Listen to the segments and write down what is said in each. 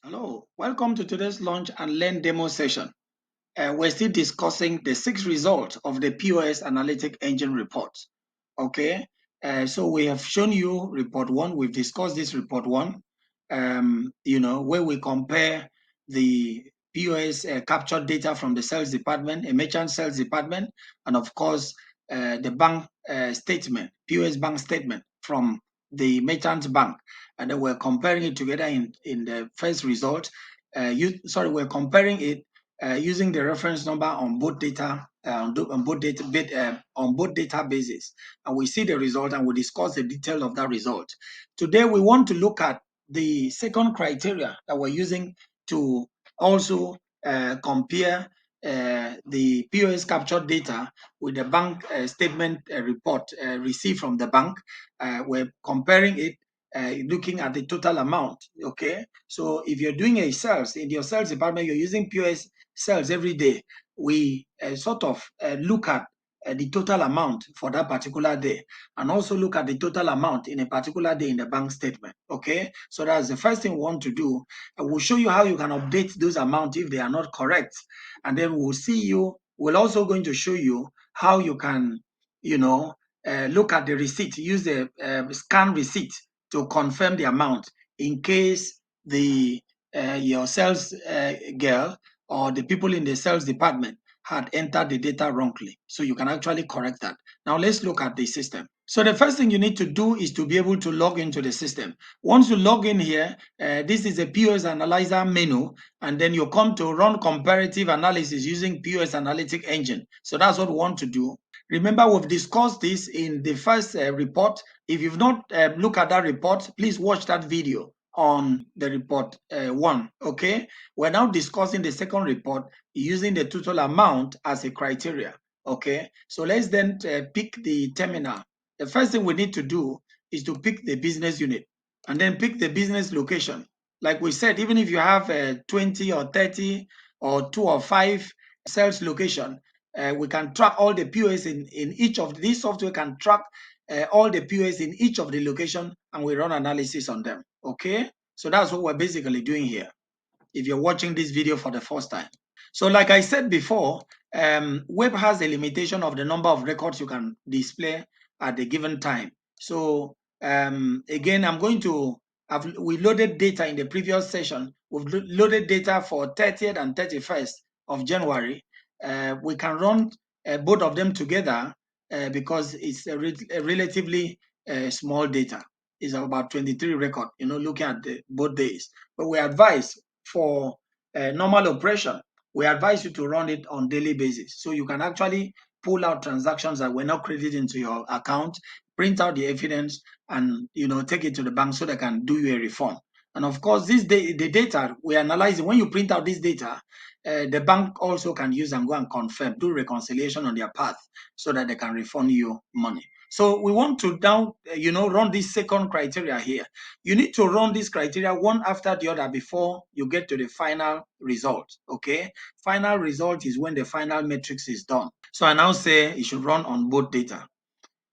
Hello, welcome to today's Launch and Learn demo session. We're still discussing the 6 results of the POS Analytic Engine report. Okay, so we have shown you report 1. We've discussed this report 1, where we compare the POS captured data from the sales department, a merchant sales department, and of course, the bank statement, POS bank statement from the merchant bank. And then we're comparing it together in the first result. We're comparing it using the reference number on both data on both databases, and we see the result and we discuss the detail of that result. Today we want to look at the second criteria that we're using to also compare the POS captured data with the bank statement report received from the bank. We're comparing it looking at the total amount. Okay, so if you're doing a sales in your sales department, you're using POS sales every day, we look at the total amount for that particular day, and also look at the total amount in a particular day in the bank statement. Okay, so that's the first thing we want to do. And we'll show you how you can update those amounts if they are not correct, and then we're also going to show you how you can, look at the receipt, use the scan receipt to confirm the amount in case the your sales girl or the people in the sales department had entered the data wrongly. So you can actually correct that. Now let's look at the system. So the first thing you need to do is to be able to log into the system. Once you log in here, this is a POS Analyzer menu, and then you come to run comparative analysis using POS Analytic Engine. So that's what we want to do. Remember, we've discussed this in the first report. If you've not looked at that report, please watch that video on the report 1. Okay, we're now discussing the second report using the total amount as a criteria. Okay, so let's then pick the terminal. The first thing we need to do is to pick the business unit and then pick the business location. Like we said, even if you have 20 or 30 or 2 or 5 sales location, we can track all the POS in each of these. Software can track all the POS in each of the location, and we run analysis on them. Okay, so that's what we're basically doing here if you're watching this video for the first time. So like I said before, web has a limitation of the number of records you can display at a given time. So again, we loaded data in the previous session. We've loaded data for 30th and 31st of January. We can run both of them together because it's a relatively small data. It's about 23 record, looking at both days. But we advise for normal operation, we advise you to run it on daily basis. So you can actually pull out transactions that were not credited into your account, print out the evidence, and take it to the bank so they can do you a refund. And of course, the data we're analyzing, when you print out this data, the bank also can use and go and confirm, do reconciliation on their path so that they can refund you money. So we want to now, run this second criteria here. You need to run this criteria one after the other before you get to the final result. Okay, final result is when the final matrix is done. So I now say it should run on both data.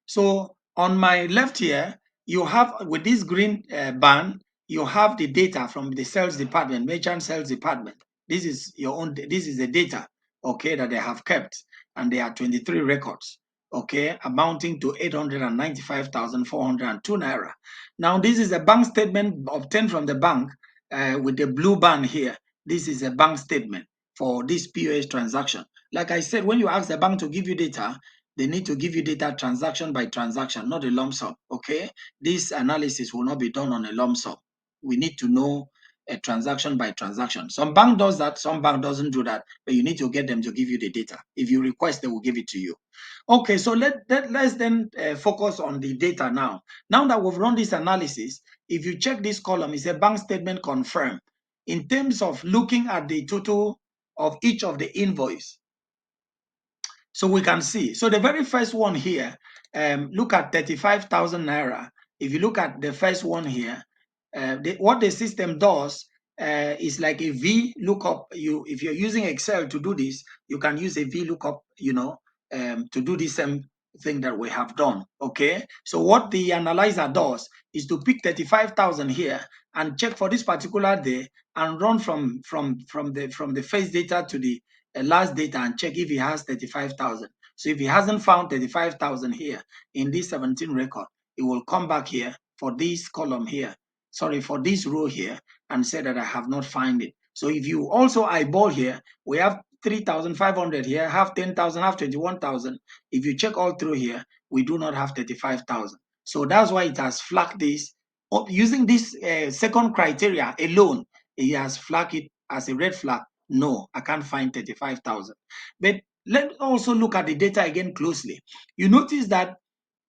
So on my left here, you have with this green band, you have the data from the sales department, merchant sales department. This is the data, okay, that they have kept, and there are 23 records, okay, amounting to 895,402 naira. Now, this is a bank statement obtained from the bank with the blue band here. This is a bank statement for this POS transaction. Like I said, when you ask the bank to give you data, they need to give you data transaction by transaction, not a lump sum. Okay, this analysis will not be done on a lump sum. We need to know a transaction by transaction. Some bank does that, some bank doesn't do that, but you need to get them to give you the data. If you request, they will give it to you. Okay, so let's then focus on the data now. Now that we've run this analysis, if you check this column, it's a bank statement confirmed. In terms of looking at the total of each of the invoice, so we can see. So the very first one here, look at 35,000 naira. If you look at the first one here, what the system does is like a V lookup. If you're using Excel to do this, you can use a V lookup, to do this thing that we have done. Okay, so what the analyzer does is to pick 35,000 here and check for this particular day and run from the first data to the last data and check if he has 35,000. So if he hasn't found 35,000 here in this 17 record, it will come back here for this column here, sorry, for this row here, and say that I have not found it. So if you also eyeball here, we have 3,500 here, have 10,000, have 21,000. If you check all through here, we do not have 35,000. So that's why it has flagged this. Using this second criteria alone, it has flagged it as a red flag. No, I can't find 35,000. But let's also look at the data again closely. You notice that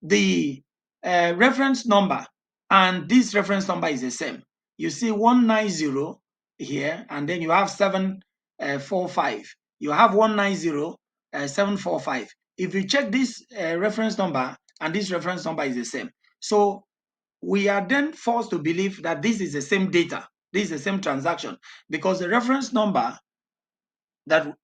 the reference number and this reference number is the same. You see 190 here, and then you have 745. You have 190, 745. If you check this reference number and this reference number is the same. So we are then forced to believe that this is the same data, this is the same transaction, because the reference number that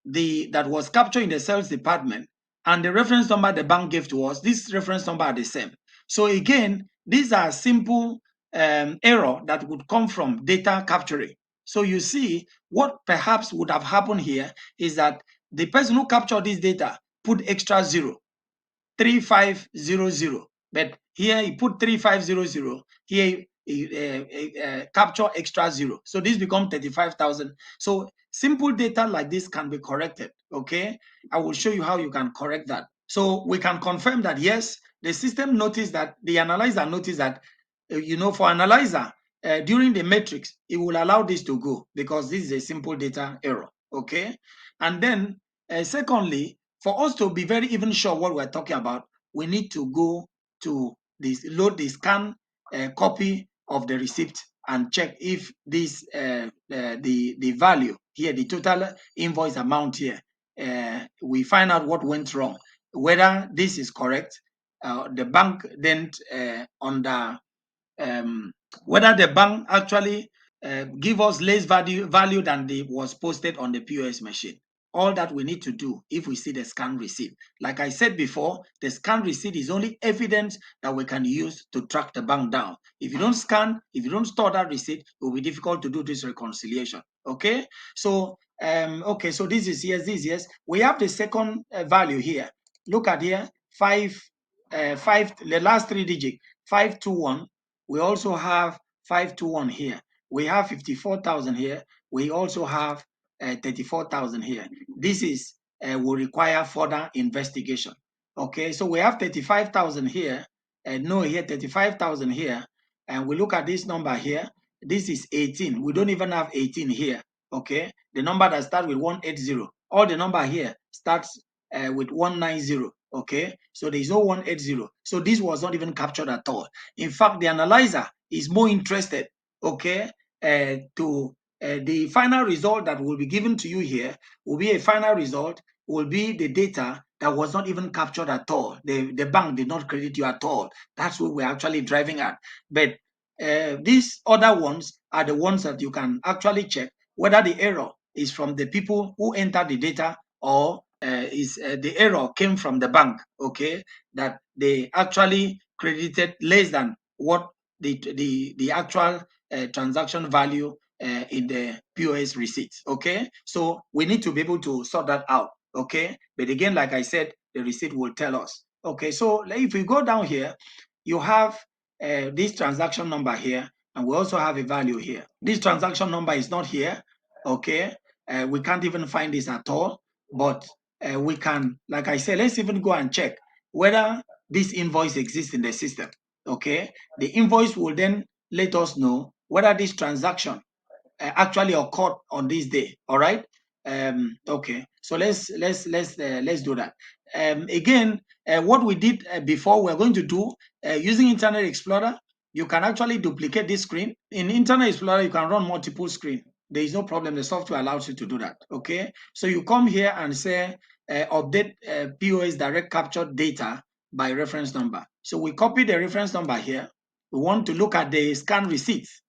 was captured in the sales department and the reference number the bank gave to us, this reference number are the same. So again, these are simple error that would come from data capturing. So you see, what perhaps would have happened here is that the person who captured this data put extra 0, 3500, but here he put 3500, here he capture extra 0. So this becomes 35,000. So simple data like this can be corrected. Okay, I will show you how you can correct that. So we can confirm that yes, the system noticed that, the analyzer noticed that, for analyzer, during the matrix, it will allow this to go because this is a simple data error. Okay, and then secondly, for us to be very even sure what we're talking about, we need to go to this, load the scan copy of the receipt and check if this the value here, the total invoice amount here, we find out what went wrong, whether this is correct. The bank then whether the bank actually give us less value than the was posted on the POS machine. All that we need to do if we see the scan receipt. Like I said before, the scan receipt is only evidence that we can use to track the bank down. If you don't scan, if you don't store that receipt, it will be difficult to do this reconciliation. Okay, so so this is yes, this is yes. We have the second value here. Look at here, five, the last 3 digits, 521. We also have 521 here. We have 54,000 here. We also have 34,000 here. This is will require further investigation. Okay, so we have 35,000 here, and no here 35,000 here, and we look at this number here. This is 18. We don't even have 18 here. Okay, the number that starts with 180. All the number here starts with 190. Okay, so there is no 180. So this was not even captured at all. In fact, the analyzer is more interested, okay, to the final result that will be given to you here will be a final result, will be the data that was not even captured at all. The bank did not credit you at all. That's what we're actually driving at. But these other ones are the ones that you can actually check whether the error is from the people who entered the data or is the error came from the bank, okay, that they actually credited less than what the actual transaction value in the POS receipts. Okay, so we need to be able to sort that out. Okay, but again, like I said, the receipt will tell us. Okay, so if we go down here, you have this transaction number here, and we also have a value here. This transaction number is not here. Okay, we can't even find this at all, but we can, like I said, let's even go and check whether this invoice exists in the system. Okay, the invoice will then let us know whether this transaction actually occurred on this day. All right. Okay, so let's do that. Again, what we did before, we're going to do using Internet Explorer. You can actually duplicate this screen. In Internet Explorer, you can run multiple screens. There is no problem. The software allows you to do that. Okay, so you come here and say update POS direct capture data by reference number. So we copy the reference number here. We want to look at the scan receipts.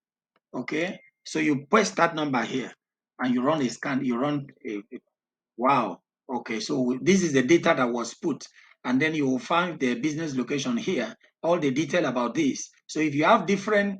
Okay, so you paste that number here and you run a scan. You run wow. Okay, so this is the data that was put, and then you will find the business location here, all the detail about this. So if you have different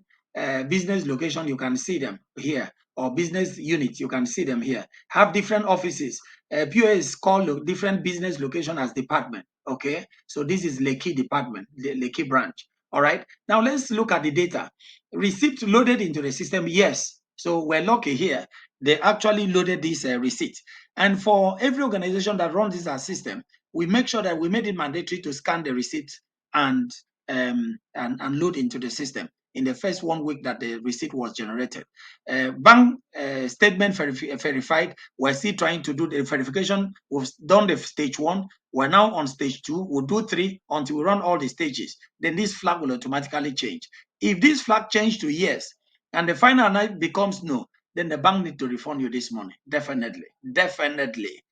business location, you can see them here, or business units, you can see them here. Have different offices. POS call different business location as department. Okay, so this is Lekki department, the Lekki branch. All right, now let's look at the data. Receipt loaded into the system, yes. So we're lucky here. They actually loaded this receipt. And for every organization that runs this system, we make sure that we made it mandatory to scan the receipt and load into the system in the first 1 week that the receipt was generated. Bank statement verified. We're still trying to do the verification. We've done the stage 1. We're now on stage 2. We'll do 3 until we run all the stages. Then this flag will automatically change. If this flag changes to yes, and the final night becomes no, then the bank need to refund you this money. Definitely, definitely,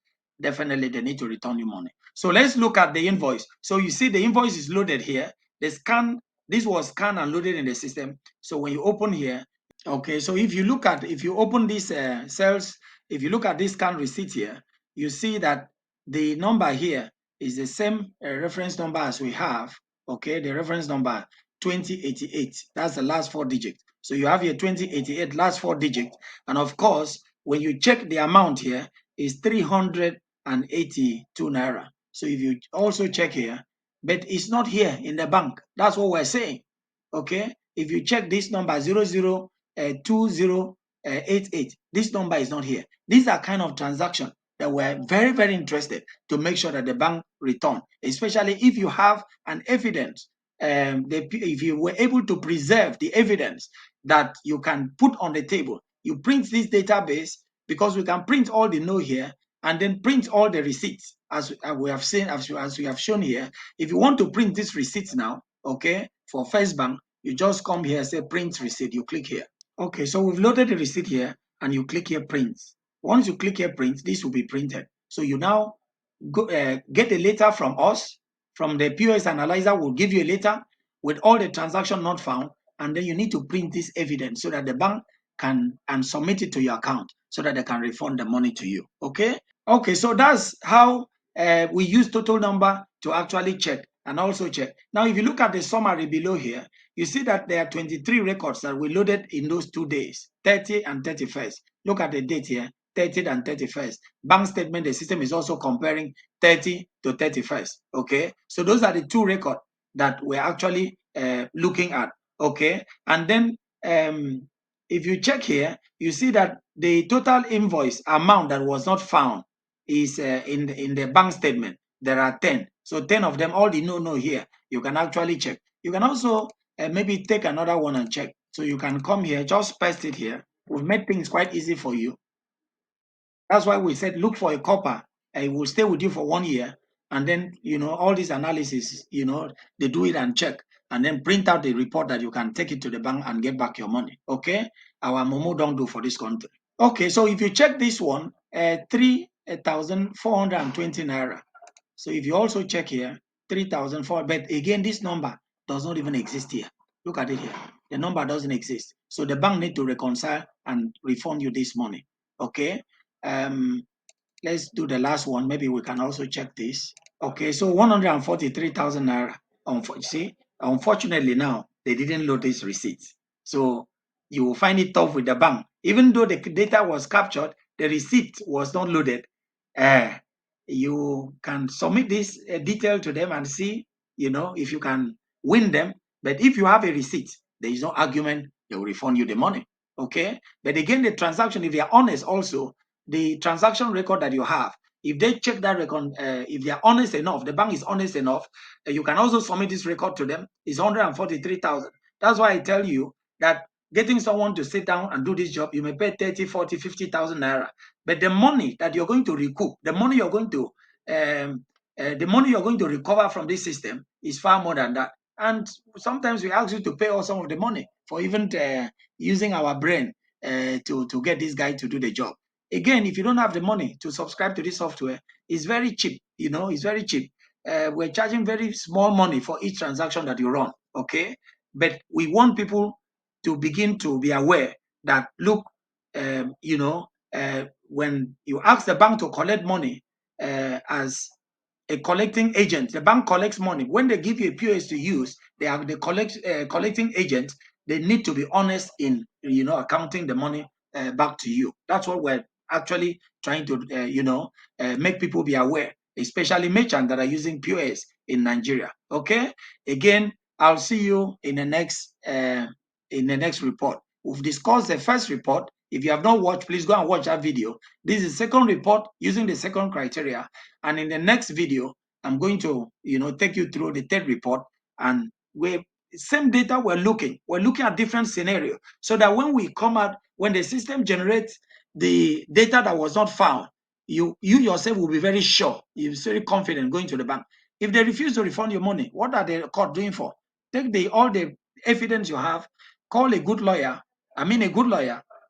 definitely they need to return you money. So let's look at the invoice. So you see the invoice is loaded here. The scan, this was scanned and loaded in the system. So when you open here, okay, so if you open this sales, if you look at this scan receipt here, you see that the number here is the same reference number as we have. Okay, the reference number 2088. That's the last 4 digits. So you have here 2088, last 4 digits. And of course, when you check the amount here, is 382 naira. So if you also check here, but it's not here in the bank. That's what we're saying. Okay, if you check this number 002088, this number is not here. These are kind of transactions that we're very, very interested to make sure that the bank return, especially if you have an evidence. If you were able to preserve the evidence that you can put on the table, you print this database, because we can print all the no here and then print all the receipts as we have seen, as we have shown here. If you want to print this receipts now, okay, for First Bank, you just come here, say print receipt, you click here. Okay, so we've loaded the receipt here and you click here print. Once you click here print, this will be printed. So you now go, get a letter from us, from the POS analyzer will give you a letter with all the transaction not found, and then you need to print this evidence so that the bank can and submit it to your account so that they can refund the money to you. Okay? Okay, so that's how we use total number to actually check and also check. Now, if you look at the summary below here, you see that there are 23 records that we loaded in those 2 days, 30 and 31st. Look at the date here, 30th and 31st. Bank statement, the system is also comparing 30 to 31st. Okay, so those are the 2 records that we're actually looking at. Okay, and then if you check here, you see that the total invoice amount that was not found is in the bank statement. There are 10. So 10 of them, all the no here, you can actually check. You can also maybe take another one and check. So you can come here, just paste it here. We've made things quite easy for you. That's why we said look for a copper. It will stay with you for 1 year. And then, all this analysis, they do it and check. And then print out the report that you can take it to the bank and get back your money. Okay? Our Momo don't do for this country. Okay, so if you check this one, 3,420 naira. So if you also check here, 3,400, but again, this number does not even exist here. Look at it here. The number doesn't exist. So the bank need to reconcile and refund you this money. Okay. Let's do the last one. Maybe we can also check this. Okay, so 143,000 naira. See, unfortunately now they didn't load this receipt. So you will find it tough with the bank. Even though the data was captured, the receipt was not loaded. You can submit this detail to them and see, if you can win them. But if you have a receipt, there is no argument, they will refund you the money. Okay. But again, the transaction, if they are honest also, the transaction record that you have, if they check that record, if they are honest enough, the bank is honest enough, you can also submit this record to them. It's 143,000. That's why I tell you that getting someone to sit down and do this job, you may pay 30, 40, 50,000 naira. But the money that you're going to recoup, the money you're going to recover from this system is far more than that. And sometimes we ask you to pay us some of the money for even using our brain to get this guy to do the job. Again, if you don't have the money to subscribe to this software, it's very cheap. It's very cheap. We're charging very small money for each transaction that you run. Okay, but we want people to begin to be aware that look, when you ask the bank to collect money as a collecting agent. The bank collects money. When they give you a POS to use, they are the collecting agent. They need to be honest in accounting the money back to you. That's what we're actually trying to make people be aware, especially merchants that are using POS in Nigeria. Okay. Again, I'll see you in the next report. We've discussed the first report. If you have not watched, please go and watch that video. This is the second report using the second criteria. And in the next video, I'm going to take you through the third report. And we same data we're looking at different scenarios, so that when we come out, when the system generates the data that was not found, you yourself will be very sure, you're very confident going to the bank. If they refuse to refund your money, what are the court doing for? Take all the evidence you have, call a good lawyer,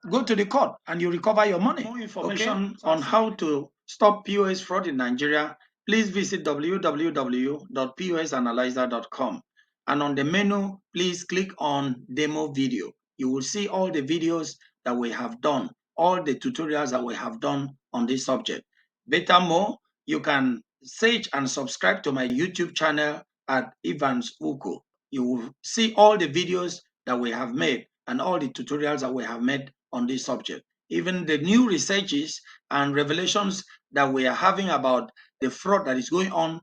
go to the court, and you recover your money. More information on how to stop POS fraud in Nigeria, please visit www.posanalyzer.com. And on the menu, please click on demo video. You will see all the videos that we have done, all the tutorials that we have done on this subject. Better more, you can search and subscribe to my YouTube channel at Evans Uko. You will see all the videos that we have made and all the tutorials that we have made on this subject. Even the new researches and revelations that we are having about the fraud that is going on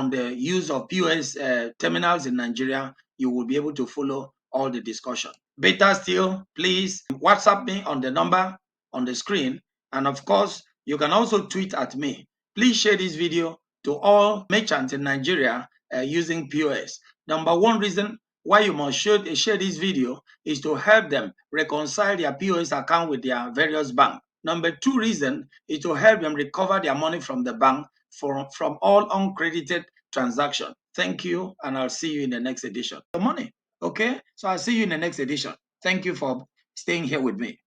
the use of POS terminals in Nigeria, you will be able to follow all the discussion. Better still, please WhatsApp me on the number on the screen. And of course, you can also tweet at me. Please share this video to all merchants in Nigeria using POS. Number one reason why you must share this video is to help them reconcile their POS account with their various banks. Number two reason is to help them recover their money from the bank from all uncredited transactions. Thank you, and I'll see you in the next edition. The money, okay? So I'll see you in the next edition. Thank you for staying here with me.